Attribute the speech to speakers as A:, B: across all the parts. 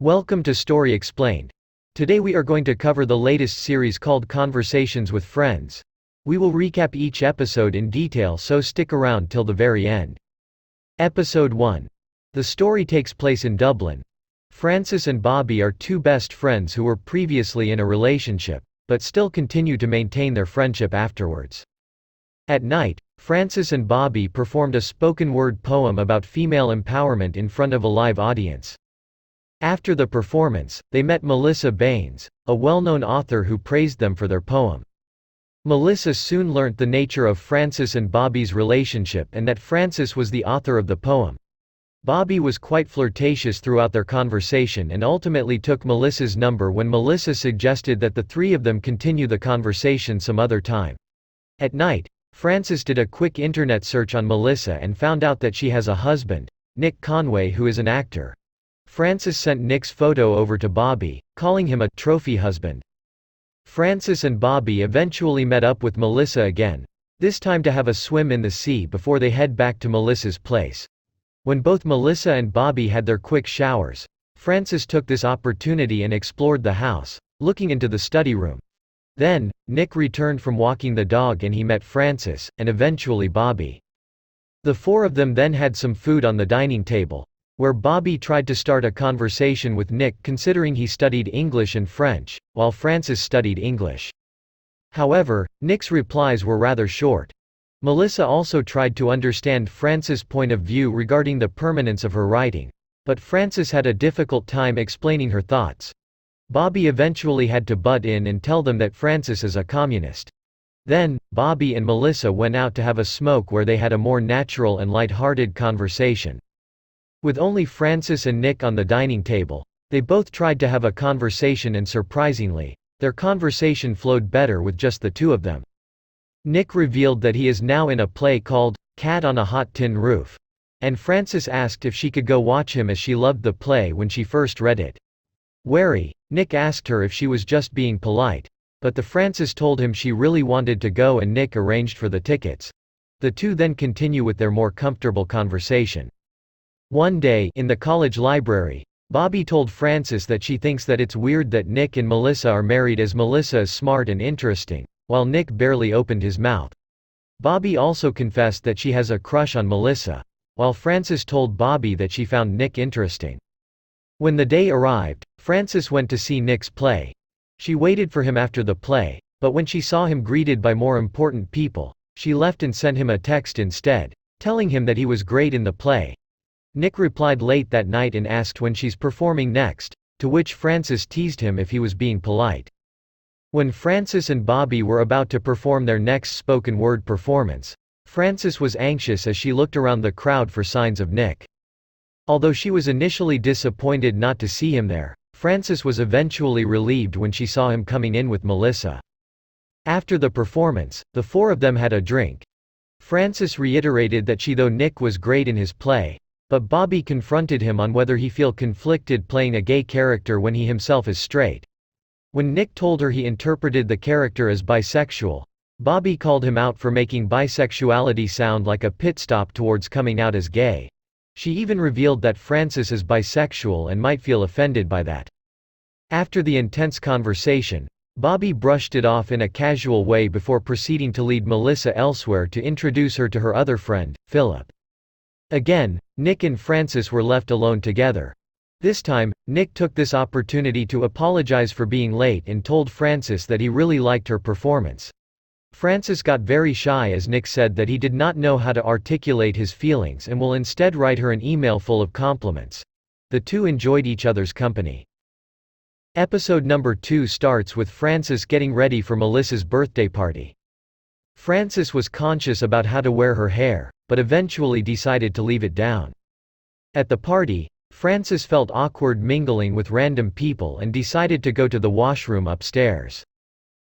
A: Welcome to Story Explained. Today we are going to cover the latest series called Conversations with Friends. We will recap each episode in detail, so stick around till the very end. Episode 1. The story takes place in Dublin. Frances and Bobby are two best friends who were previously in a relationship, but still continue to maintain their friendship afterwards. At night, Frances and Bobby performed a spoken-word poem about female empowerment in front of a live audience. After the performance, they met Melissa Baines, a well-known author who praised them for their poem. Melissa soon learnt the nature of Frances and Bobby's relationship and that Frances was the author of the poem. Bobby was quite flirtatious throughout their conversation and ultimately took Melissa's number when Melissa suggested that the three of them continue the conversation some other time. At night, Frances did a quick internet search on Melissa and found out that she has a husband, Nick Conway, who is an actor. Frances sent Nick's photo over to Bobby, calling him a trophy husband. Frances and Bobby eventually met up with Melissa again, this time to have a swim in the sea before they head back to Melissa's place. When both Melissa and Bobby had their quick showers, Frances took this opportunity and explored the house, looking into the study room. Then, Nick returned from walking the dog and he met Frances, and eventually Bobby. The four of them then had some food on the dining table, where Bobby tried to start a conversation with Nick considering he studied English and French, while Frances studied English. However, Nick's replies were rather short. Melissa also tried to understand Frances' point of view regarding the permanence of her writing, but Frances had a difficult time explaining her thoughts. Bobby eventually had to butt in and tell them that Frances is a communist. Then, Bobby and Melissa went out to have a smoke where they had a more natural and light-hearted conversation. With only Frances and Nick on the dining table, they both tried to have a conversation and surprisingly, their conversation flowed better with just the two of them. Nick revealed that he is now in a play called Cat on a Hot Tin Roof, and Frances asked if she could go watch him as she loved the play when she first read it. Wary, Nick asked her if she was just being polite, but the Frances told him she really wanted to go and Nick arranged for the tickets. The two then continue with their more comfortable conversation. One day, in the college library, Bobby told Frances that she thinks that it's weird that Nick and Melissa are married as Melissa is smart and interesting, while Nick barely opened his mouth. Bobby also confessed that she has a crush on Melissa, while Frances told Bobby that she found Nick interesting. When the day arrived, Frances went to see Nick's play. She waited for him after the play, but when she saw him greeted by more important people, she left and sent him a text instead, telling him that he was great in the play. Nick replied late that night and asked when she's performing next, to which Frances teased him if he was being polite. When Frances and Bobby were about to perform their next spoken-word performance, Frances was anxious as she looked around the crowd for signs of Nick. Although she was initially disappointed not to see him there, Frances was eventually relieved when she saw him coming in with Melissa. After the performance, the four of them had a drink. Frances reiterated that though Nick was great in his play, but Bobby confronted him on whether he feel conflicted playing a gay character when he himself is straight. When Nick told her he interpreted the character as bisexual, Bobby called him out for making bisexuality sound like a pit stop towards coming out as gay. She even revealed that Frances is bisexual and might feel offended by that. After the intense conversation, Bobby brushed it off in a casual way before proceeding to lead Melissa elsewhere to introduce her to her other friend, Philip. Again, Nick and Frances were left alone together. This time, Nick took this opportunity to apologize for being late and told Frances that he really liked her performance. Frances got very shy as Nick said that he did not know how to articulate his feelings and will instead write her an email full of compliments. The two enjoyed each other's company. Episode number 2 starts with Frances getting ready for Melissa's birthday party. Frances was conscious about how to wear her hair, but eventually decided to leave it down. At the party, Frances felt awkward mingling with random people and decided to go to the washroom upstairs.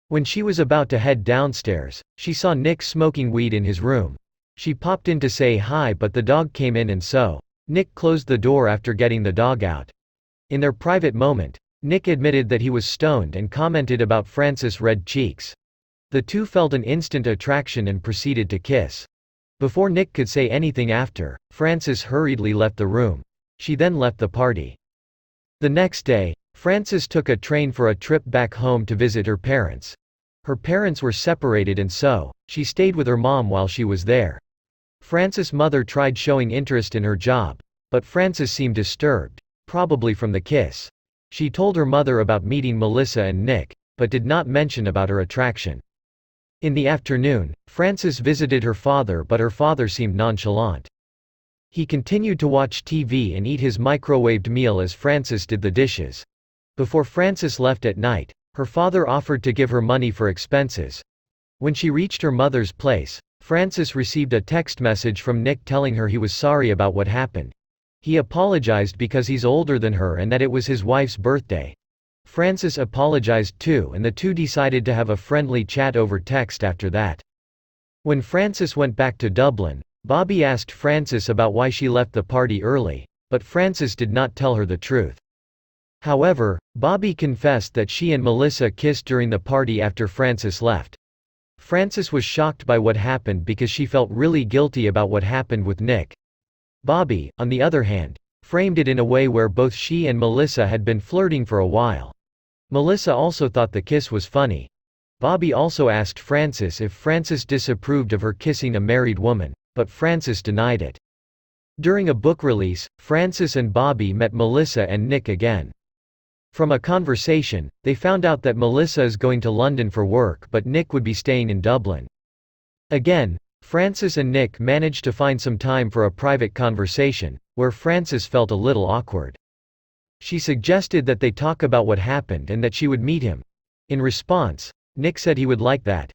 A: When she was about to head downstairs, she saw Nick smoking weed in his room. She popped in to say hi, but the dog came in and so Nick closed the door after getting the dog out. In their private moment, Nick admitted that he was stoned and commented about Frances' red cheeks. The two felt an instant attraction and proceeded to kiss. Before Nick could say anything after, Frances hurriedly left the room. She then left the party. The next day, Frances took a train for a trip back home to visit her parents. Her parents were separated and so, she stayed with her mom while she was there. Frances' mother tried showing interest in her job, but Frances seemed disturbed, probably from the kiss. She told her mother about meeting Melissa and Nick, but did not mention about her attraction. In the afternoon, Frances visited her father, but her father seemed nonchalant. He continued to watch TV and eat his microwaved meal as Frances did the dishes. Before Frances left at night, her father offered to give her money for expenses. When she reached her mother's place, Frances received a text message from Nick telling her he was sorry about what happened. He apologized because he's older than her and that it was his wife's birthday. Frances apologized too, and the two decided to have a friendly chat over text after that. When Frances went back to Dublin, Bobby asked Frances about why she left the party early, but Frances did not tell her the truth. However, Bobby confessed that she and Melissa kissed during the party after Frances left. Frances was shocked by what happened because she felt really guilty about what happened with Nick. Bobby, on the other hand, framed it in a way where both she and Melissa had been flirting for a while. Melissa also thought the kiss was funny. Bobby also asked Frances if Frances disapproved of her kissing a married woman, but Frances denied it. During a book release, Frances and Bobby met Melissa and Nick again. From a conversation, they found out that Melissa is going to London for work but Nick would be staying in Dublin. Again, Frances and Nick managed to find some time for a private conversation, where Frances felt a little awkward. She suggested that they talk about what happened and that she would meet him. In response, Nick said he would like that.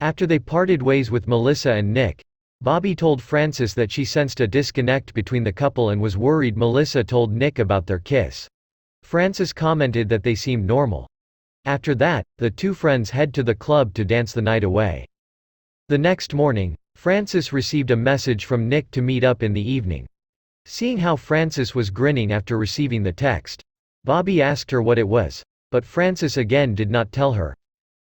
A: After they parted ways with Melissa and Nick, Bobby told Frances that she sensed a disconnect between the couple and was worried Melissa told Nick about their kiss. Frances commented that they seemed normal. After that, the two friends head to the club to dance the night away. The next morning, Frances received a message from Nick to meet up in the evening. Seeing how Frances was grinning after receiving the text, Bobby asked her what it was, but Frances again did not tell her.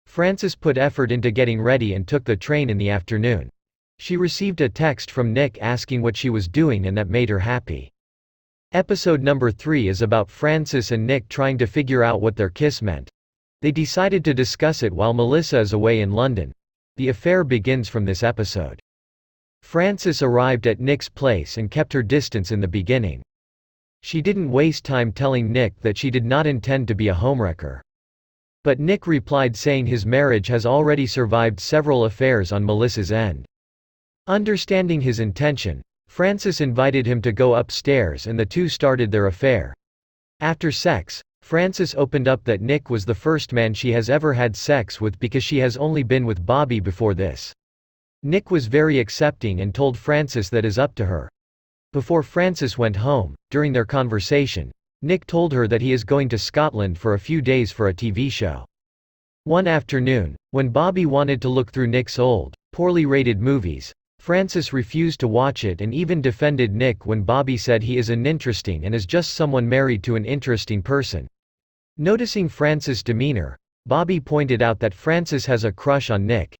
A: Frances put effort into getting ready and took the train in the afternoon. She received a text from Nick asking what she was doing and that made her happy. Episode number 3 is about Frances and Nick trying to figure out what their kiss meant. They decided to discuss it while Melissa is away in London. The affair begins from this episode. Frances arrived at Nick's place and kept her distance in the beginning. She didn't waste time telling Nick that she did not intend to be a homewrecker. But Nick replied saying his marriage has already survived several affairs on Melissa's end. Understanding his intention, Frances invited him to go upstairs and the two started their affair. After sex, Frances opened up that Nick was the first man she has ever had sex with because she has only been with Bobby before this. Nick was very accepting and told Frances that is up to her. Before Frances went home, during their conversation, Nick told her that he is going to Scotland for a few days for a TV show. One afternoon, when Bobby wanted to look through Nick's old, poorly rated movies, Frances refused to watch it and even defended Nick when Bobby said he is uninteresting and is just someone married to an interesting person. Noticing Frances' demeanor, Bobby pointed out that Frances has a crush on Nick.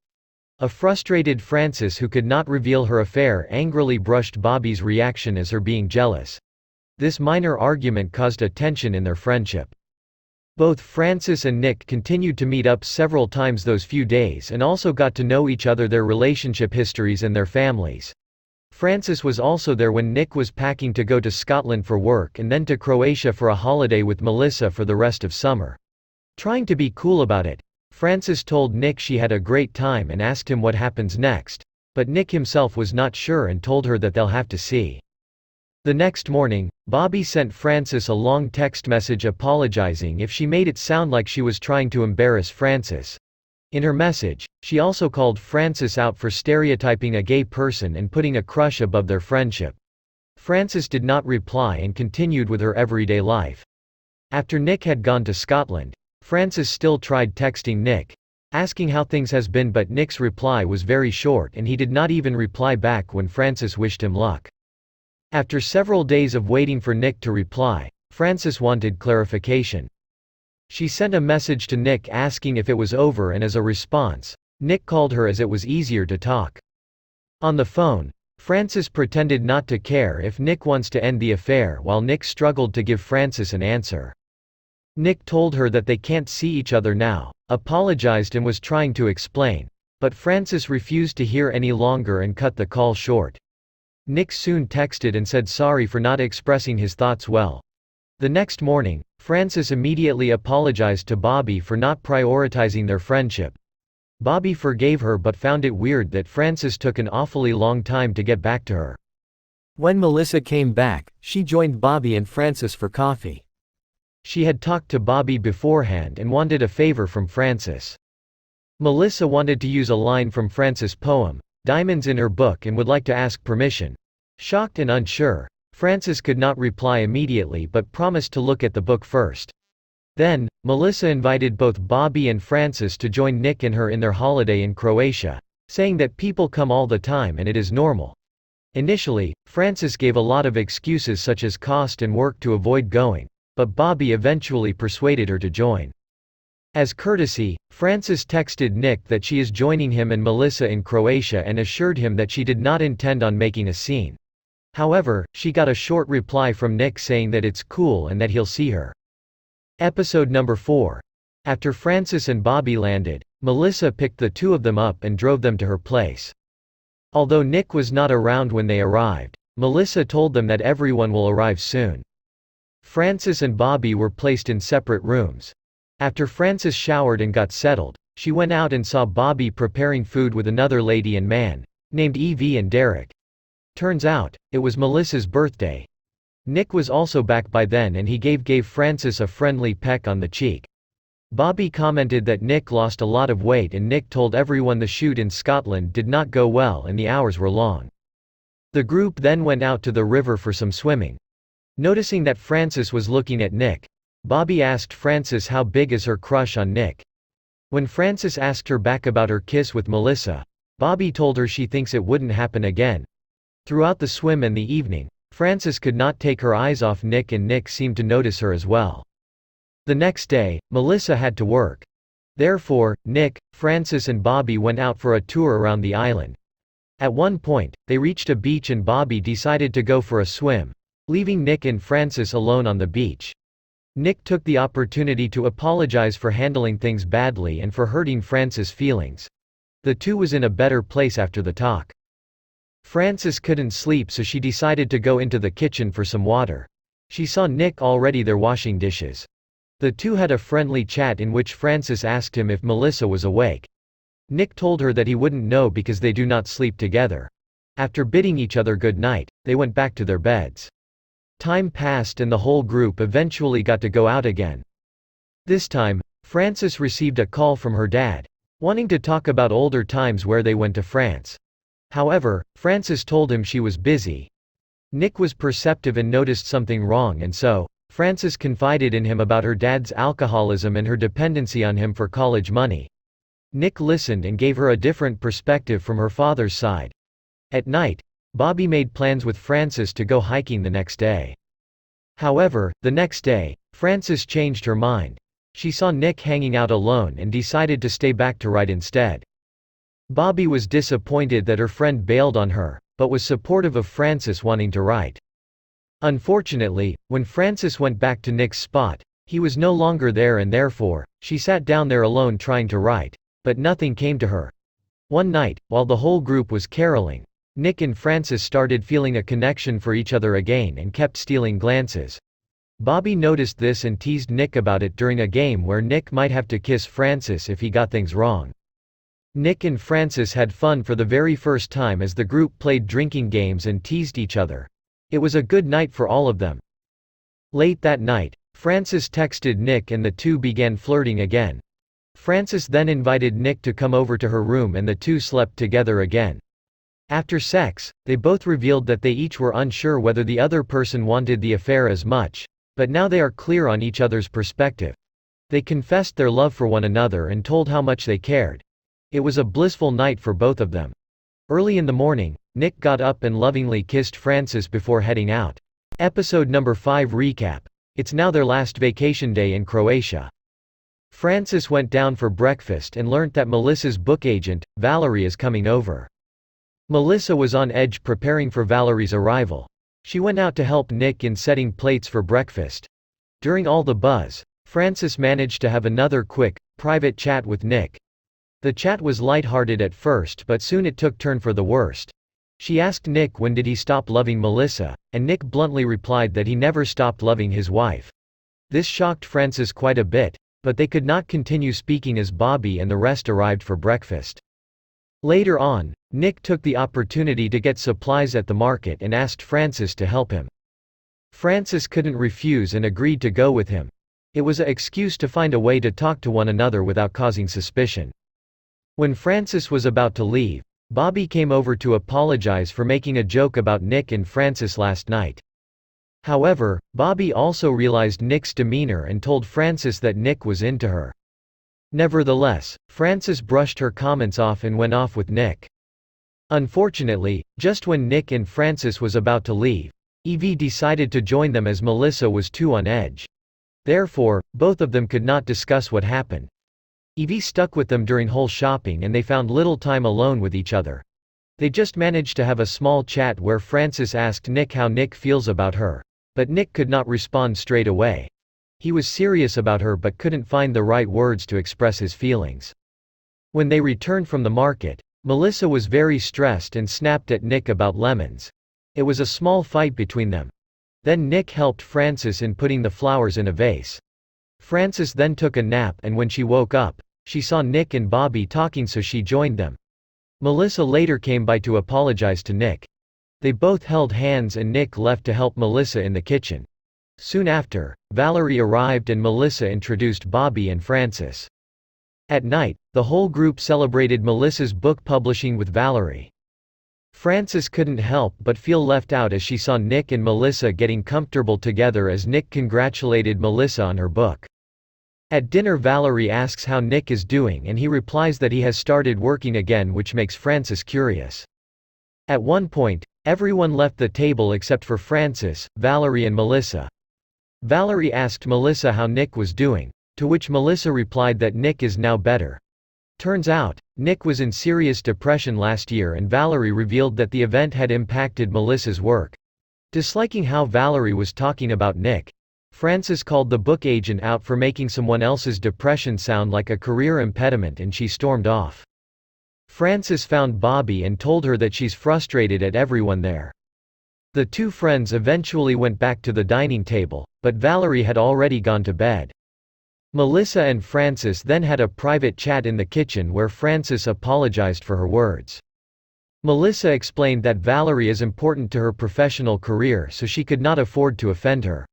A: A frustrated Frances who could not reveal her affair angrily brushed Bobby's reaction as her being jealous. This minor argument caused a tension in their friendship. Both Frances and Nick continued to meet up several times those few days and also got to know each other, their relationship histories and their families. Frances was also there when Nick was packing to go to Scotland for work and then to Croatia for a holiday with Melissa for the rest of summer. Trying to be cool about it, Frances told Nick she had a great time and asked him what happens next, but Nick himself was not sure and told her that they'll have to see. The next morning, Bobby sent Frances a long text message apologizing if she made it sound like she was trying to embarrass Frances. In her message, she also called Frances out for stereotyping a gay person and putting a crush above their friendship. Frances did not reply and continued with her everyday life. After Nick had gone to Scotland, Frances still tried texting Nick, asking how things has been, but Nick's reply was very short and he did not even reply back when Frances wished him luck. After several days of waiting for Nick to reply, Frances wanted clarification. She sent a message to Nick asking if it was over and as a response, Nick called her as it was easier to talk. On the phone, Francis pretended not to care if Nick wants to end the affair while Nick struggled to give Francis an answer. Nick told her that they can't see each other now, apologized and was trying to explain. But Francis refused to hear any longer and cut the call short. Nick soon texted and said sorry for not expressing his thoughts well. The next morning, Francis immediately apologized to Bobby for not prioritizing their friendship. Bobby forgave her but found it weird that Francis took an awfully long time to get back to her. When Melissa came back, she joined Bobby and Francis for coffee. She had talked to Bobby beforehand and wanted a favor from Francis. Melissa wanted to use a line from Francis' poem, Diamonds in her book, and would like to ask permission. Shocked and unsure, Francis could not reply immediately but promised to look at the book first. Then, Melissa invited both Bobby and Francis to join Nick and her in their holiday in Croatia, saying that people come all the time and it is normal. Initially, Francis gave a lot of excuses such as cost and work to avoid going, but Bobby eventually persuaded her to join. As courtesy, Francis texted Nick that she is joining him and Melissa in Croatia and assured him that she did not intend on making a scene. However, she got a short reply from Nick saying that it's cool and that he'll see her. Episode number 4. After Francis and Bobby landed, Melissa picked the two of them up and drove them to her place. Although Nick was not around when they arrived, Melissa told them that everyone will arrive soon. Francis and Bobby were placed in separate rooms. After Francis showered and got settled, she went out and saw Bobby preparing food with another lady and man, named Evie and Derek. Turns out, it was Melissa's birthday. Nick was also back by then and he gave Francis a friendly peck on the cheek. Bobby commented that Nick lost a lot of weight and Nick told everyone the shoot in Scotland did not go well and the hours were long. The group then went out to the river for some swimming. Noticing that Francis was looking at Nick, Bobby asked Francis how big is her crush on Nick. When Francis asked her back about her kiss with Melissa, Bobby told her she thinks it wouldn't happen again. Throughout the swim and the evening, Francis could not take her eyes off Nick and Nick seemed to notice her as well. The next day, Melissa had to work. Therefore, Nick, Francis and Bobby went out for a tour around the island. At one point, they reached a beach and Bobby decided to go for a swim, leaving Nick and Francis alone on the beach. Nick took the opportunity to apologize for handling things badly and for hurting Francis' feelings. The two was in a better place after the talk. Francis couldn't sleep so she decided to go into the kitchen for some water. She saw Nick already there washing dishes. The two had a friendly chat in which Francis asked him if Melissa was awake. Nick told her that he wouldn't know because they do not sleep together. After bidding each other good night, they went back to their beds. Time passed and the whole group eventually got to go out again. This time, Francis received a call from her dad, wanting to talk about older times where they went to France. However, Francis told him she was busy. Nick was perceptive and noticed something wrong and so, Francis confided in him about her dad's alcoholism and her dependency on him for college money. Nick listened and gave her a different perspective from her father's side. At night, Bobby made plans with Francis to go hiking the next day. However, the next day, Francis changed her mind. She saw Nick hanging out alone and decided to stay back to write instead. Bobby was disappointed that her friend bailed on her, but was supportive of Francis wanting to write. Unfortunately, when Francis went back to Nick's spot, he was no longer there and therefore, she sat down there alone trying to write, but nothing came to her. One night, while the whole group was caroling, Nick and Francis started feeling a connection for each other again and kept stealing glances. Bobby noticed this and teased Nick about it during a game where Nick might have to kiss Francis if he got things wrong. Nick and Francis had fun for the very first time as the group played drinking games and teased each other. It was a good night for all of them. Late that night, Francis texted Nick and the two began flirting again. Francis then invited Nick to come over to her room and the two slept together again. After sex, they both revealed that they each were unsure whether the other person wanted the affair as much, but now they are clear on each other's perspective. They confessed their love for one another and told how much they cared. It was a blissful night for both of them. Early in the morning, Nick got up and lovingly kissed Francis before heading out. Episode number 5 recap. It's now their last vacation day in Croatia. Francis went down for breakfast and learnt that Melissa's book agent, Valerie, is coming over. Melissa was on edge preparing for Valerie's arrival. She went out to help Nick in setting plates for breakfast. During all the buzz, Frances managed to have another quick, private chat with Nick. The chat was lighthearted at first, but soon it took turn for the worst. She asked Nick when did he stop loving Melissa, and Nick bluntly replied that he never stopped loving his wife. This shocked Frances quite a bit, but they could not continue speaking as Bobby and the rest arrived for breakfast. Later on, Nick took the opportunity to get supplies at the market and asked Frances to help him. Frances couldn't refuse and agreed to go with him. It was an excuse to find a way to talk to one another without causing suspicion. When Frances was about to leave, Bobby came over to apologize for making a joke about Nick and Frances last night. However, Bobby also realized Nick's demeanor and told Frances that Nick was into her. Nevertheless, Frances brushed her comments off and went off with Nick. Unfortunately, just when Nick and Frances was about to leave, Evie decided to join them as Melissa was too on edge. Therefore, both of them could not discuss what happened. Evie stuck with them during whole shopping and they found little time alone with each other. They just managed to have a small chat where Frances asked Nick how Nick feels about her. But Nick could not respond straight away. He was serious about her but couldn't find the right words to express his feelings. When they returned from the market, Melissa was very stressed and snapped at Nick about lemons. It was a small fight between them. Then Nick helped Frances in putting the flowers in a vase. Frances then took a nap and when she woke up, she saw Nick and Bobby talking so she joined them. Melissa later came by to apologize to Nick. They both held hands and Nick left to help Melissa in the kitchen. Soon after, Valerie arrived and Melissa introduced Bobby and Frances. At night, the whole group celebrated Melissa's book publishing with Valerie. Frances couldn't help but feel left out as she saw Nick and Melissa getting comfortable together as Nick congratulated Melissa on her book. At dinner Valerie asks how Nick is doing and he replies that he has started working again, which makes Frances curious. At one point, everyone left the table except for Frances, Valerie and Melissa. Valerie asked Melissa how Nick was doing, to which Melissa replied that Nick is now better. Turns out, Nick was in serious depression last year and Valerie revealed that the event had impacted Melissa's work. Disliking how Valerie was talking about Nick, Frances called the book agent out for making someone else's depression sound like a career impediment and she stormed off. Frances found Bobby and told her that she's frustrated at everyone there. The two friends eventually went back to the dining table, but Valerie had already gone to bed. Melissa and Frances then had a private chat in the kitchen where Frances apologized for her words. Melissa explained that Valerie is important to her professional career so she could not afford to offend her.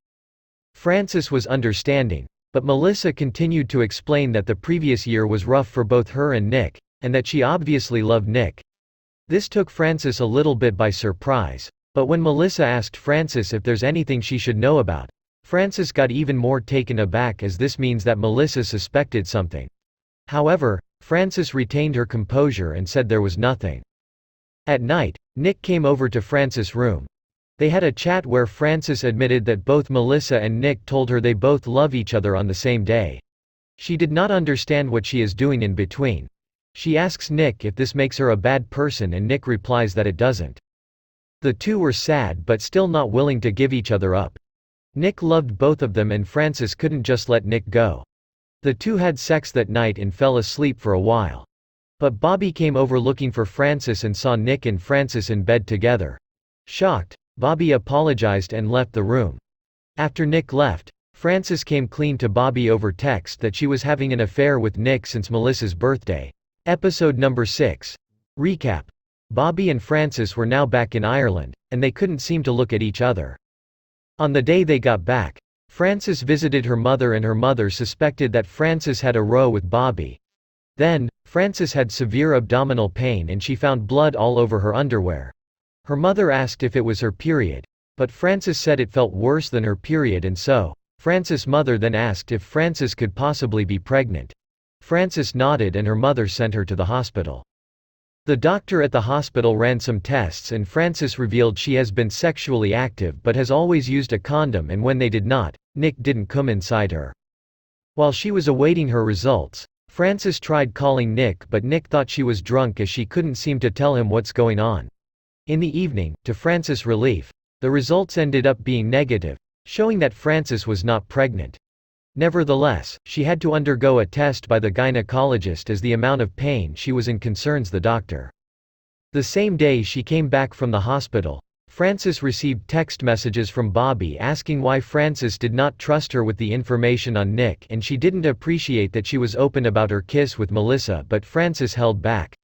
A: Frances was understanding, but Melissa continued to explain that the previous year was rough for both her and Nick, and that she obviously loved Nick. This took Frances a little bit by surprise, but when Melissa asked Frances if there's anything she should know about, Frances got even more taken aback as this means that Melissa suspected something. However, Frances retained her composure and said there was nothing. At night, Nick came over to Frances' room. They had a chat where Frances admitted that both Melissa and Nick told her they both love each other on the same day. She did not understand what she is doing in between. She asks Nick if this makes her a bad person and Nick replies that it doesn't. The two were sad but still not willing to give each other up. Nick loved both of them and Frances couldn't just let Nick go. The two had sex that night and fell asleep for a while. But Bobby came over looking for Frances and saw Nick and Frances in bed together. Shocked, Bobby apologized and left the room. After Nick left, Frances came clean to Bobby over text that she was having an affair with Nick since Melissa's birthday. Episode number 6. Recap. Bobby and Frances were now back in Ireland, and they couldn't seem to look at each other. On the day they got back, Frances visited her mother and her mother suspected that Frances had a row with Bobby. Then, Frances had severe abdominal pain and she found blood all over her underwear. Her mother asked if it was her period, but Frances said it felt worse than her period and so, Frances' mother then asked if Frances could possibly be pregnant. Frances nodded and her mother sent her to the hospital. The doctor at the hospital ran some tests and Frances revealed she has been sexually active but has always used a condom and when they did not, Nick didn't come inside her. While she was awaiting her results, Frances tried calling Nick, but Nick thought she was drunk as she couldn't seem to tell him what's going on. In the evening, to Frances' relief, the results ended up being negative, showing that Frances was not pregnant. Nevertheless, she had to undergo a test by the gynecologist as the amount of pain she was in concerns the doctor. The same day she came back from the hospital, Frances received text messages from Bobby asking why Frances did not trust her with the information on Nick, and she didn't appreciate that she was open about her kiss with Melissa, but Frances held back.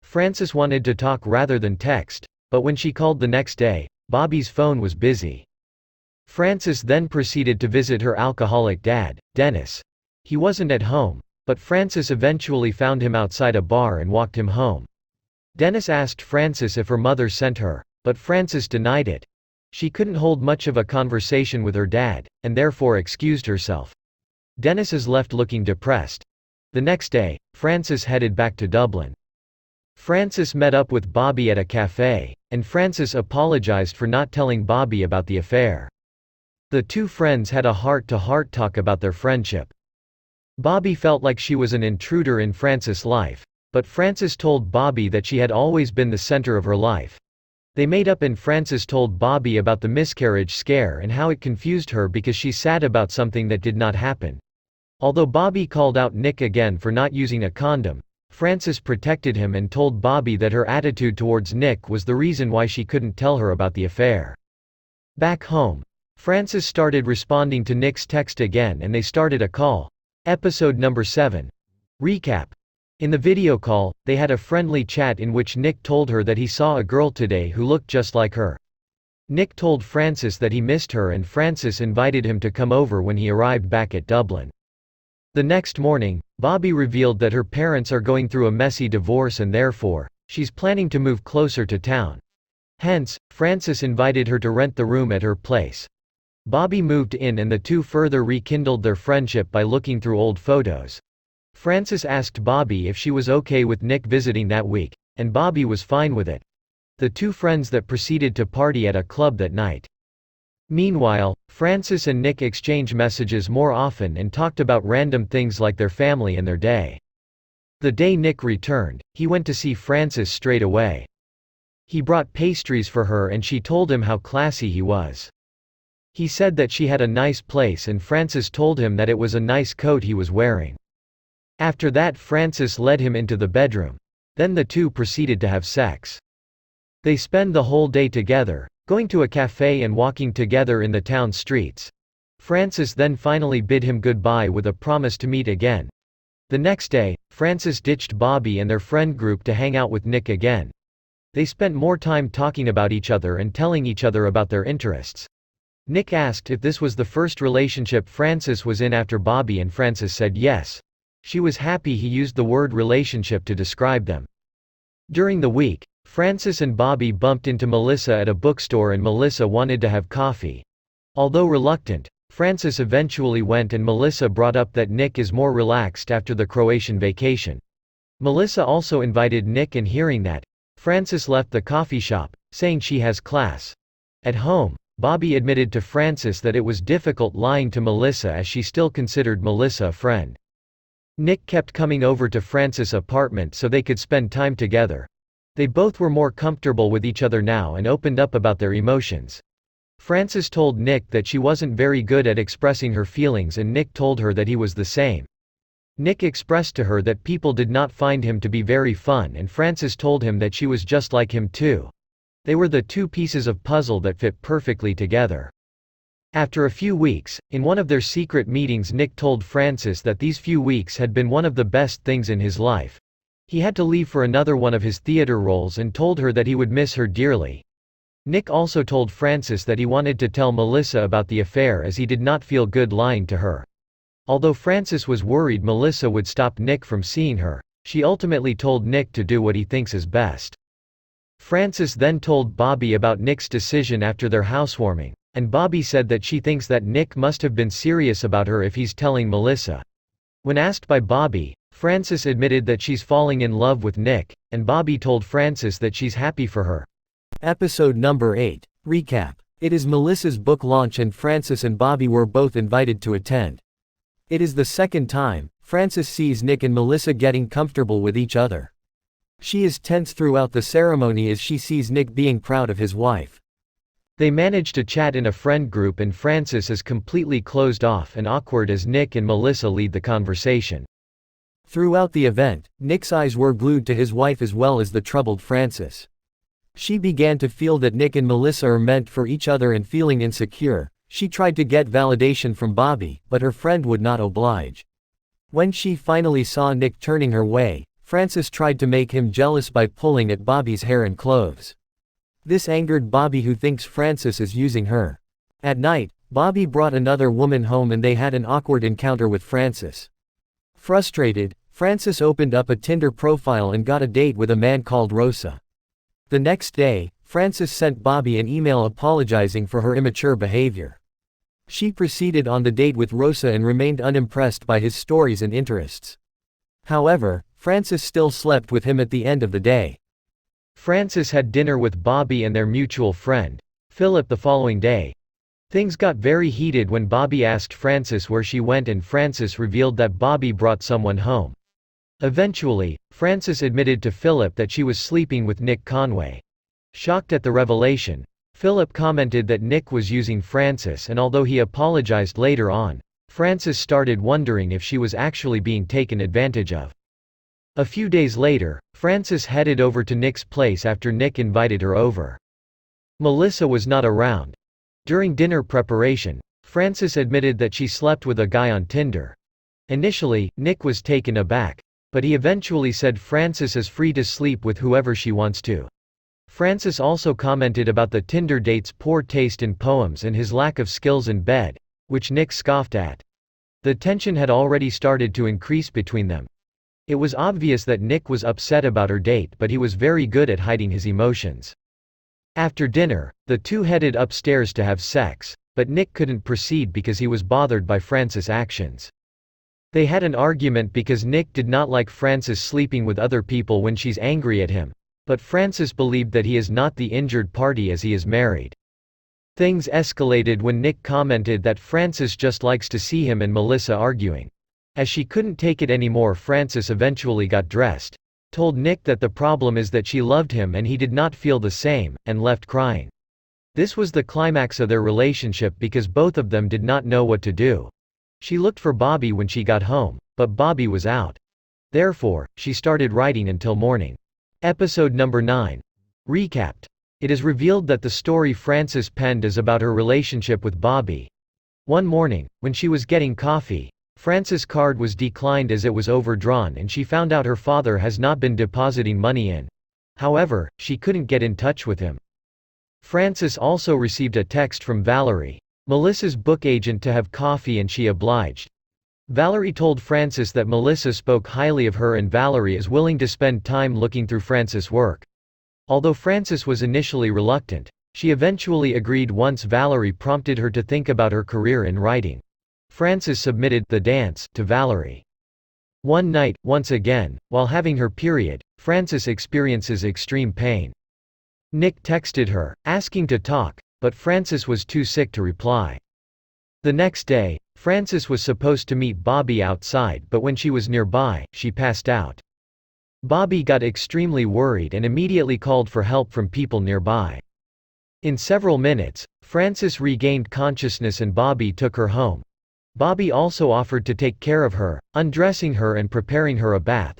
A: Frances wanted to talk rather than text, but when she called the next day, Bobby's phone was busy. Frances then proceeded to visit her alcoholic dad, Dennis. He wasn't at home, but Frances eventually found him outside a bar and walked him home. Dennis asked Frances if her mother sent her, but Frances denied it. She couldn't hold much of a conversation with her dad, and therefore excused herself. Dennis is left looking depressed. The next day, Frances headed back to Dublin. Frances met up with Bobby at a cafe, and Frances apologized for not telling Bobby about the affair. The two friends had a heart-to-heart talk about their friendship. Bobby felt like she was an intruder in Frances' life, but Frances told Bobby that she had always been the center of her life. They made up and Frances told Bobby about the miscarriage scare and how it confused her because she's sad about something that did not happen. Although Bobby called out Nick again for not using a condom, Frances protected him and told Bobby that her attitude towards Nick was the reason why she couldn't tell her about the affair. Back home, Frances started responding to Nick's text again and they started a call. Episode number 7. Recap. In the video call, they had a friendly chat in which Nick told her that he saw a girl today who looked just like her. Nick told Frances that he missed her and Frances invited him to come over when he arrived back at Dublin. The next morning, Bobby revealed that her parents are going through a messy divorce and therefore, she's planning to move closer to town. Hence, Frances invited her to rent the room at her place. Bobby moved in and the two further rekindled their friendship by looking through old photos. Frances asked Bobby if she was okay with Nick visiting that week, and Bobby was fine with it. The two friends that proceeded to party at a club that night. Meanwhile, Frances and Nick exchanged messages more often and talked about random things like their family and their day. The day Nick returned, he went to see Frances straight away. He brought pastries for her and she told him how classy he was. He said that she had a nice place and Frances told him that it was a nice coat he was wearing. After that Frances led him into the bedroom. Then the two proceeded to have sex. They spend the whole day together, going to a cafe and walking together in the town streets. Frances then finally bid him goodbye with a promise to meet again. The next day, Frances ditched Bobby and their friend group to hang out with Nick again. They spent more time talking about each other and telling each other about their interests. Nick asked if this was the first relationship Frances was in after Bobby and Frances said yes. She was happy he used the word relationship to describe them. During the week, Frances and Bobby bumped into Melissa at a bookstore and Melissa wanted to have coffee. Although reluctant, Frances eventually went and Melissa brought up that Nick is more relaxed after the Croatian vacation. Melissa also invited Nick and hearing that, Frances left the coffee shop, saying she has class. At home, Bobby admitted to Frances that it was difficult lying to Melissa as she still considered Melissa a friend. Nick kept coming over to Frances' apartment so they could spend time together. They both were more comfortable with each other now and opened up about their emotions. Frances told Nick that she wasn't very good at expressing her feelings and Nick told her that he was the same. Nick expressed to her that people did not find him to be very fun and Frances told him that she was just like him too. They were the two pieces of puzzle that fit perfectly together. After a few weeks, in one of their secret meetings Nick told Frances that these few weeks had been one of the best things in his life. He had to leave for another one of his theater roles and told her that he would miss her dearly. Nick also told Frances that he wanted to tell Melissa about the affair as he did not feel good lying to her. Although Frances was worried Melissa would stop Nick from seeing her, she ultimately told Nick to do what he thinks is best. Frances then told Bobby about Nick's decision after their housewarming, and Bobby said that she thinks that Nick must have been serious about her if he's telling Melissa. When asked by Bobby, Frances admitted that she's falling in love with Nick, and Bobby told Frances that she's happy for her. Episode number 8. Recap. It is Melissa's book launch and Frances and Bobby were both invited to attend. It is the second time
B: Frances sees Nick and Melissa getting comfortable with each other. She is tense throughout the ceremony as she sees Nick being proud of his wife.
A: They manage to chat in a friend group and Frances is completely closed off and awkward as Nick and Melissa lead the conversation.
B: Throughout the event, Nick's eyes were glued to his wife as well as the troubled Frances. She began to feel that Nick and Melissa are meant for each other and feeling insecure, she tried to get validation from Bobby, but her friend would not oblige. When she finally saw Nick turning her way, Frances tried to make him jealous by pulling at Bobby's hair and clothes. This angered Bobby, who thinks Frances is using her. At night, Bobby brought another woman home and they had an awkward encounter with Frances. Frustrated, Frances opened up a Tinder profile and got a date with a man called Rosa. The next day, Frances sent Bobby an email apologizing for her immature behavior. She proceeded on the date with Rosa and remained unimpressed by his stories and interests. However, Frances still slept with him at the end of the day.
A: Frances had dinner with Bobby and their mutual friend, Philip, the following day. Things got very heated when Bobby asked Frances where she went and Frances revealed that Bobby brought someone home. Eventually, Frances admitted to Philip that she was sleeping with Nick Conway. Shocked at the revelation, Philip commented that Nick was using Frances, and although he apologized later on, Frances started wondering if she was actually being taken advantage of. A few days later, Frances headed over to Nick's place after Nick invited her over. Melissa was not around. During dinner preparation, Frances admitted that she slept with a guy on Tinder. Initially, Nick was taken aback, but he eventually said Frances is free to sleep with whoever she wants to. Frances also commented about the Tinder date's poor taste in poems and his lack of skills in bed, which Nick scoffed at. The tension had already started to increase between them. It was obvious that Nick was upset about her date, but he was very good at hiding his emotions. After dinner, the two headed upstairs to have sex, but Nick couldn't proceed because he was bothered by Frances' actions. They had an argument because Nick did not like Frances sleeping with other people when she's angry at him, but Frances believed that he is not the injured party as he is married. Things escalated when Nick commented that Frances just likes to see him and Melissa arguing. As she couldn't take it anymore, Frances eventually got dressed, told Nick that the problem is that she loved him and he did not feel the same, and left crying. This was the climax of their relationship because both of them did not know what to do. She looked for Bobby when she got home, but Bobby was out. Therefore, she started writing until morning. Episode number 9. Recapped. It is revealed that the story Frances penned is about her relationship with Bobby. One morning, when she was getting coffee, Frances' card was declined as it was overdrawn and she found out her father has not been depositing money in. However, she couldn't get in touch with him. Frances also received a text from Valerie, Melissa's book agent, to have coffee and she obliged. Valerie told Frances that Melissa spoke highly of her and Valerie is willing to spend time looking through Frances' work. Although Frances was initially reluctant, she eventually agreed once Valerie prompted her to think about her career in writing. Frances submitted The Dance to Valerie. One night, once again, while having her period, Frances experiences extreme pain. Nick texted her, asking to talk, but Frances was too sick to reply. The next day, Frances was supposed to meet Bobby outside, but when she was nearby, she passed out. Bobby got extremely worried and immediately called for help from people nearby. In several minutes, Frances regained consciousness and Bobby took her home. Bobby also offered to take care of her, undressing her and preparing her a bath.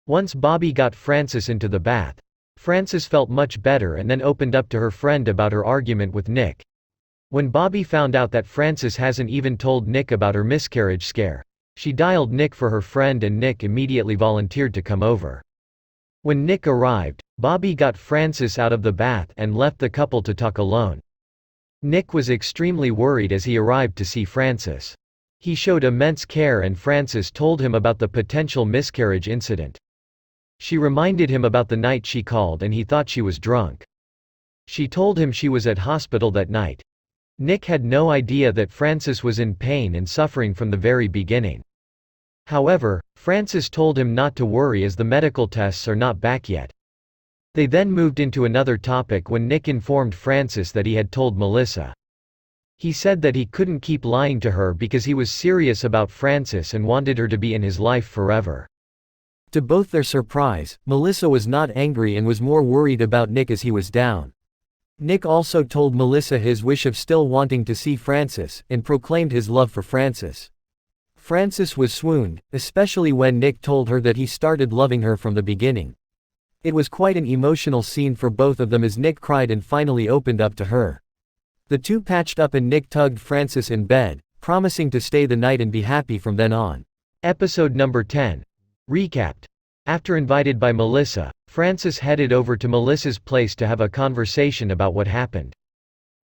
A: Once Bobby got Frances into the bath, Frances felt much better and then opened up to her friend about her argument with Nick. When Bobby found out that Frances hasn't even told Nick about her miscarriage scare, she dialed Nick for her friend and Nick immediately volunteered to come over. When Nick arrived, Bobby got Frances out of the bath and left the couple to talk alone. Nick was extremely worried as he arrived to see Frances. He showed immense care and Frances told him about the potential miscarriage incident. She reminded him about the night she called and he thought she was drunk. She told him she was at hospital that night. Nick had no idea that Frances was in pain and suffering from the very beginning. However, Frances told him not to worry as the medical tests are not back yet. They then moved into another topic when Nick informed Frances that he had told Melissa. He said that he couldn't keep lying to her because he was serious about Frances and wanted her to be in his life forever.
B: To both their surprise, Melissa was not angry and was more worried about Nick as he was down. Nick also told Melissa his wish of still wanting to see Frances, and proclaimed his love for Frances. Frances was swooned, especially when Nick told her that he started loving her from the beginning. It was quite an emotional scene for both of them as Nick cried and finally opened up to her. The two patched up and Nick tugged Frances in bed, promising to stay the night and be happy from then on.
A: Episode number 10. Recapped. After invited by Melissa, Frances headed over to Melissa's place to have a conversation about what happened.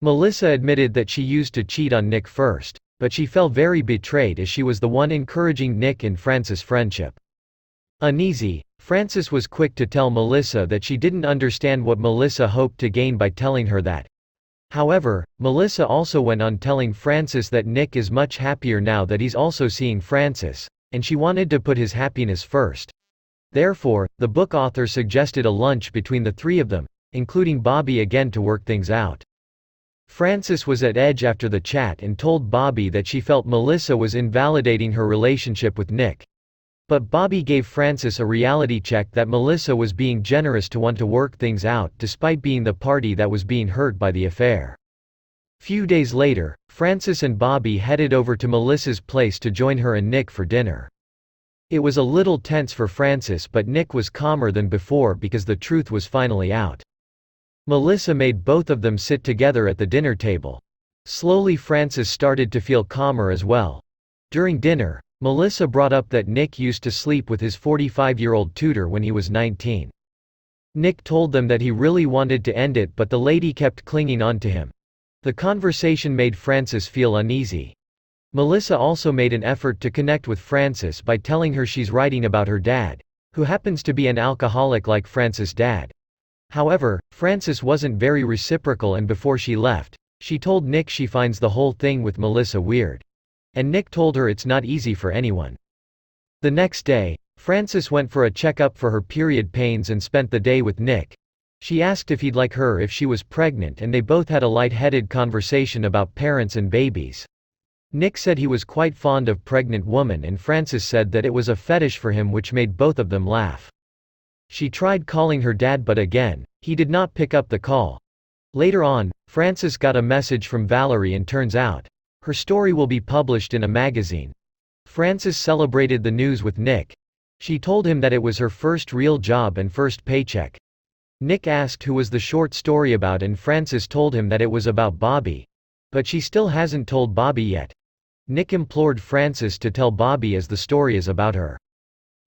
A: Melissa admitted that she used to cheat on Nick first, but she felt very betrayed as she was the one encouraging Nick and Frances' friendship. Uneasy, Frances was quick to tell Melissa that she didn't understand what Melissa hoped to gain by telling her that. However, Melissa also went on telling Frances that Nick is much happier now that he's also seeing Frances, and she wanted to put his happiness first. Therefore, the book author suggested a lunch between the three of them, including Bobby again to work things out. Frances was at edge after the chat and told Bobby that she felt Melissa was invalidating her relationship with Nick. But Bobby gave Frances a reality check that Melissa was being generous to want to work things out despite being the party that was being hurt by the affair. Few days later, Frances and Bobby headed over to Melissa's place to join her and Nick for dinner. It was a little tense for Frances, but Nick was calmer than before because the truth was finally out. Melissa made both of them sit together at the dinner table. Slowly Frances started to feel calmer as well. During dinner, Melissa brought up that Nick used to sleep with his 45-year-old tutor when he was 19. Nick told them that he really wanted to end it, but the lady kept clinging on to him. The conversation made Frances feel uneasy. Melissa also made an effort to connect with Frances by telling her she's writing about her dad, who happens to be an alcoholic like Frances' dad. However, Frances wasn't very reciprocal, and before she left, she told Nick she finds the whole thing with Melissa weird. And Nick told her it's not easy for anyone. The next day, Frances went for a checkup for her period pains and spent the day with Nick. She asked if he'd like her if she was pregnant, and they both had a light-headed conversation about parents and babies. Nick said he was quite fond of pregnant women, and Frances said that it was a fetish for him, which made both of them laugh. She tried calling her dad, but again, he did not pick up the call. Later on, Frances got a message from Valerie, and turns out, her story will be published in a magazine. Frances celebrated the news with Nick. She told him that it was her first real job and first paycheck. Nick asked who was the short story about, and Frances told him that it was about Bobby. But she still hasn't told Bobby yet. Nick implored Frances to tell Bobby as the story is about her.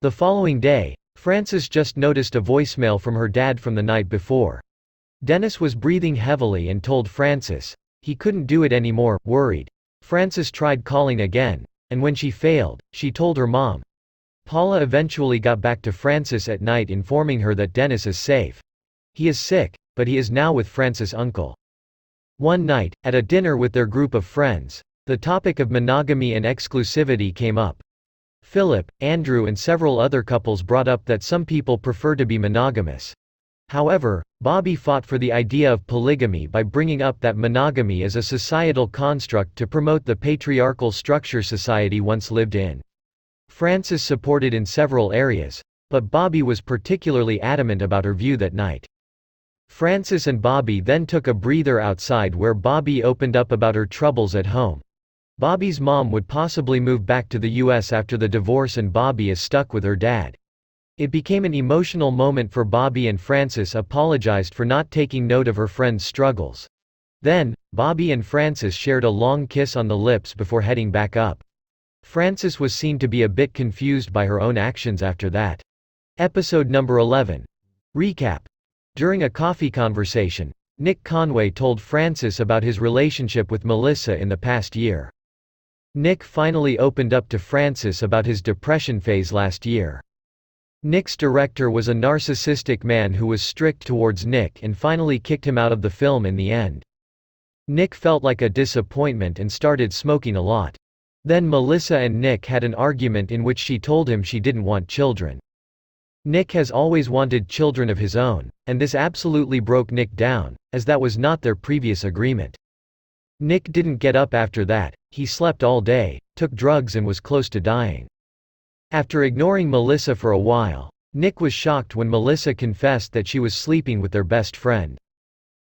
A: The following day, Frances just noticed a voicemail from her dad from the night before. Dennis was breathing heavily and told Frances he couldn't do it anymore. Worried, Frances tried calling again, and when she failed, she told her mom. Paula eventually got back to Frances at night, informing her that Dennis is safe. He is sick, but he is now with Frances' uncle. One night, at a dinner with their group of friends, the topic of monogamy and exclusivity came up. Philip, Andrew and several other couples brought up that some people prefer to be monogamous. However, Bobby fought for the idea of polygamy by bringing up that monogamy is a societal construct to promote the patriarchal structure society once lived in. Frances supported in several areas, but Bobby was particularly adamant about her view that night. Frances and Bobby then took a breather outside, where Bobby opened up about her troubles at home. Bobby's mom would possibly move back to the US after the divorce, and Bobby is stuck with her dad. It became an emotional moment for Bobby, and Frances apologized for not taking note of her friend's struggles. Then, Bobby and Frances shared a long kiss on the lips before heading back up. Frances was seen to be a bit confused by her own actions after that. Episode number 11. Recap. During a coffee conversation, Nick Conway told Frances about his relationship with Melissa in the past year. Nick finally opened up to Frances about his depression phase last year. Nick's director was a narcissistic man who was strict towards Nick and finally kicked him out of the film in the end. Nick felt like a disappointment and started smoking a lot. Then Melissa and Nick had an argument in which she told him she didn't want children. Nick has always wanted children of his own, and this absolutely broke Nick down, as that was not their previous agreement. Nick didn't get up after that, he slept all day, took drugs and was close to dying. After ignoring Melissa for a while, Nick was shocked when Melissa confessed that she was sleeping with their best friend.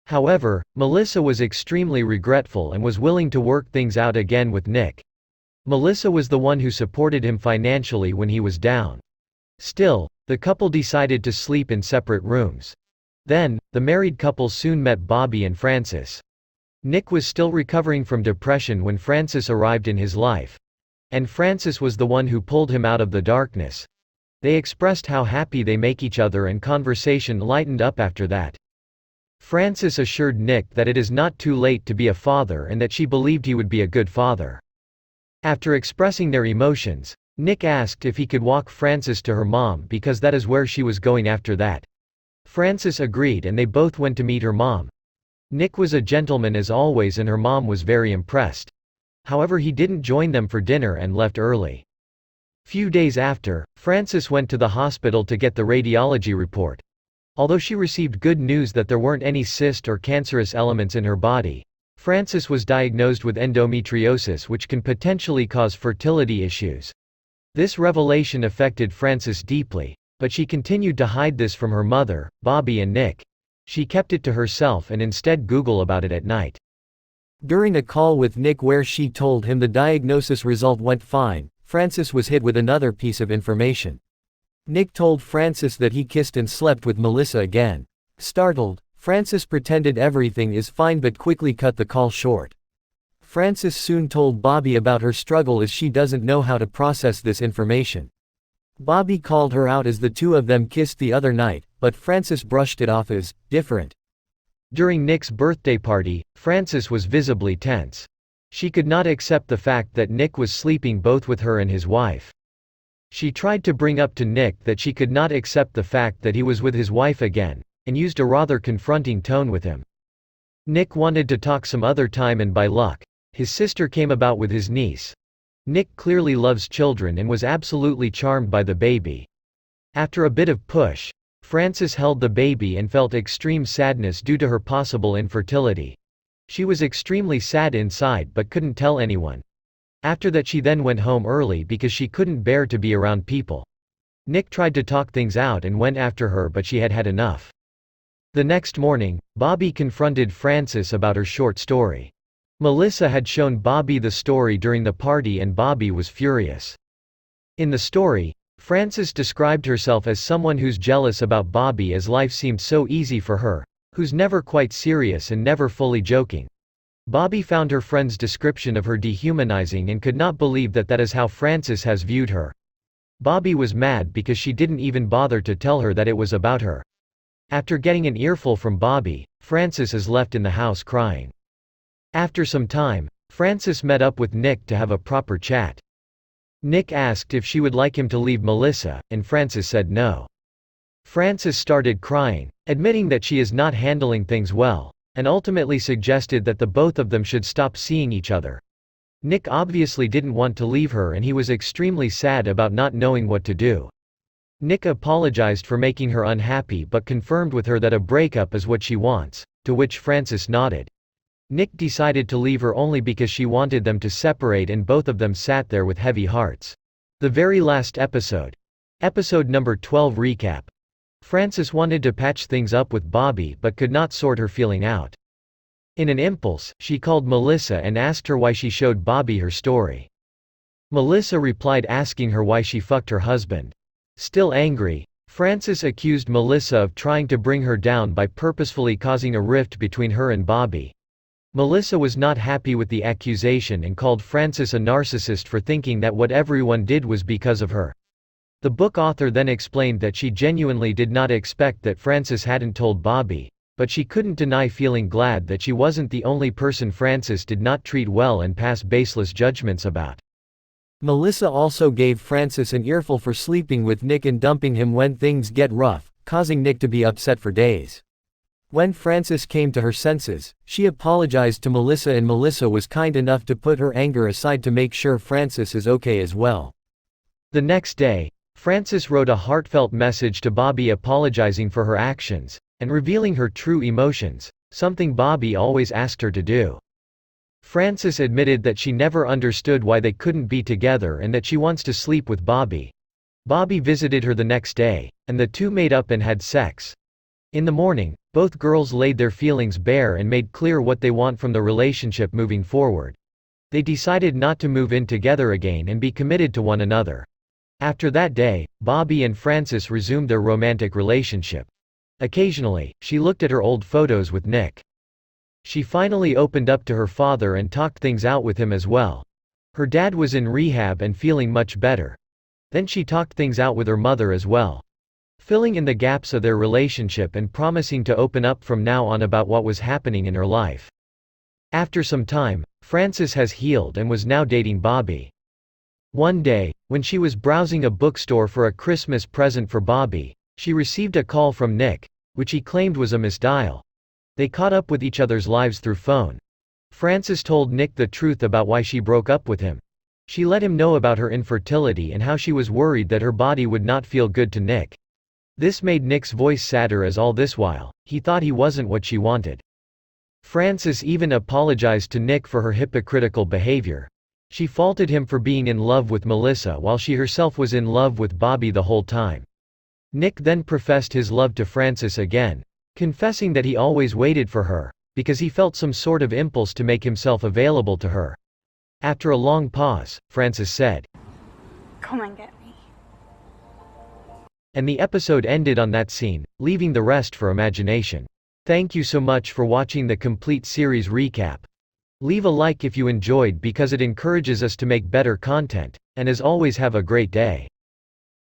A: However, Melissa was extremely regretful and was willing to work things out again with Nick. Melissa was the one who supported him financially when he was down. Still, the couple decided to sleep in separate rooms. Then, the married couple soon met Bobby and Francis. Nick was still recovering from depression when Francis arrived in his life. And Francis was the one who pulled him out of the darkness. They expressed how happy they make each other and conversation lightened up after that. Francis assured Nick that it is not too late to be a father and that she believed he would be a good father. After expressing their emotions, Nick asked if he could walk Francis to her mom because that is where she was going after that. Francis agreed and they both went to meet her mom. Nick was a gentleman as always and her mom was very impressed. However, he didn't join them for dinner and left early. Few days after, Francis went to the hospital to get the radiology report. Although she received good news that there weren't any cyst or cancerous elements in her body, Francis was diagnosed with endometriosis, which can potentially cause fertility issues. This revelation affected Francis deeply, but she continued to hide this from her mother, Bobby and Nick. She kept it to herself and instead Googled about it at night.
B: During a call with Nick where she told him the diagnosis result went fine, Francis was hit with another piece of information. Nick told Francis that he kissed and slept with Melissa again. Startled, Francis pretended everything is fine but quickly cut the call short. Francis soon told Bobby about her struggle as she doesn't know how to process this information. Bobby called her out as the two of them kissed the other night, but Francis brushed it off as different.
A: During Nick's birthday party, Francis was visibly tense. She could not accept the fact that Nick was sleeping both with her and his wife. She tried to bring up to Nick that she could not accept the fact that he was with his wife again, and used a rather confronting tone with him. Nick wanted to talk some other time and by luck, his sister came about with his niece. Nick clearly loves children and was absolutely charmed by the baby. After a bit of push, Francis held the baby and felt extreme sadness due to her possible infertility. She was extremely sad inside but couldn't tell anyone. After that she then went home early because she couldn't bear to be around people. Nick tried to talk things out and went after her but she had had enough. The next morning, Bobby confronted Francis about her short story. Melissa had shown Bobby the story during the party and Bobby was furious. In the story, Francis described herself as someone who's jealous about Bobby as life seemed so easy for her, who's never quite serious and never fully joking. Bobby found her friend's description of her dehumanizing and could not believe that that is how Francis has viewed her. Bobby was mad because she didn't even bother to tell her that it was about her. After getting an earful from Bobby, Francis is left in the house crying. After some time, Francis met up with Nick to have a proper chat. Nick asked if she would like him to leave Melissa, and Francis said no. Francis started crying, admitting that she is not handling things well, and ultimately suggested that the both of them should stop seeing each other. Nick obviously didn't want to leave her and he was extremely sad about not knowing what to do. Nick apologized for making her unhappy but confirmed with her that a breakup is what she wants, to which Francis nodded. Nick decided to leave her only because she wanted them to separate and both of them sat there with heavy hearts. The very last episode. Episode number 12 recap. Francis wanted to patch things up with Bobby but could not sort her feeling out. In an impulse, she called Melissa and asked her why she showed Bobby her story. Melissa replied asking her why she fucked her husband. Still angry, Francis accused Melissa of trying to bring her down by purposefully causing a rift between her and Bobby. Melissa was not happy with the accusation and called Francis a narcissist for thinking that what everyone did was because of her. The book author then explained that she genuinely did not expect that Francis hadn't told Bobby, but she couldn't deny feeling glad that she wasn't the only person Francis did not treat well and pass baseless judgments about.
B: Melissa also gave Francis an earful for sleeping with Nick and dumping him when things get rough, causing Nick to be upset for days. When Francis came to her senses, she apologized to Melissa and Melissa was kind enough to put her anger aside to make sure Francis is okay as well.
A: The next day, Francis wrote a heartfelt message to Bobby apologizing for her actions, and revealing her true emotions, something Bobby always asked her to do. Frances admitted that she never understood why they couldn't be together and that she wants to sleep with Bobby. Bobby visited her the next day, and the two made up and had sex. In the morning, both girls laid their feelings bare and made clear what they want from the relationship moving forward. They decided not to move in together again and be committed to one another. After that day, Bobby and Frances resumed their romantic relationship. Occasionally, she looked at her old photos with Nick. She finally opened up to her father and talked things out with him as well. Her dad was in rehab and feeling much better. Then she talked things out with her mother as well, filling in the gaps of their relationship and promising to open up from now on about what was happening in her life. After some time, Frances has healed and was now dating Bobby. One day, when she was browsing a bookstore for a Christmas present for Bobby, she received a call from Nick, which he claimed was a misdial. They caught up with each other's lives through phone. Frances told Nick the truth about why she broke up with him. She let him know about her infertility and how she was worried that her body would not feel good to Nick. This made Nick's voice sadder as all this while, he thought he wasn't what she wanted. Frances even apologized to Nick for her hypocritical behavior. She faulted him for being in love with Melissa while she herself was in love with Bobby the whole time. Nick then professed his love to Frances again, confessing that he always waited for her, because he felt some sort of impulse to make himself available to her. After a long pause, Frances said,
C: "Come and get me."
A: And the episode ended on that scene, leaving the rest for imagination. Thank you so much for watching the complete series recap. Leave a like if you enjoyed because it encourages us to make better content, and as always have a great day.